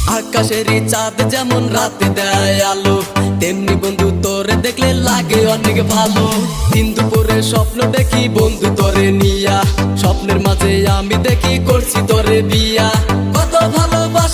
আকাশেরই চাঁদ যেমন রাতে দেয় আলো, তেমনি বন্ধু তোরে দেখলে লাগে অনেক ভালো। দিন দুপুরে স্বপ্ন দেখি বন্ধু তোরে নিয়া, স্বপ্নের মাঝে আমি দেখি করছি তোরে বিয়া। কত ভালোবাসা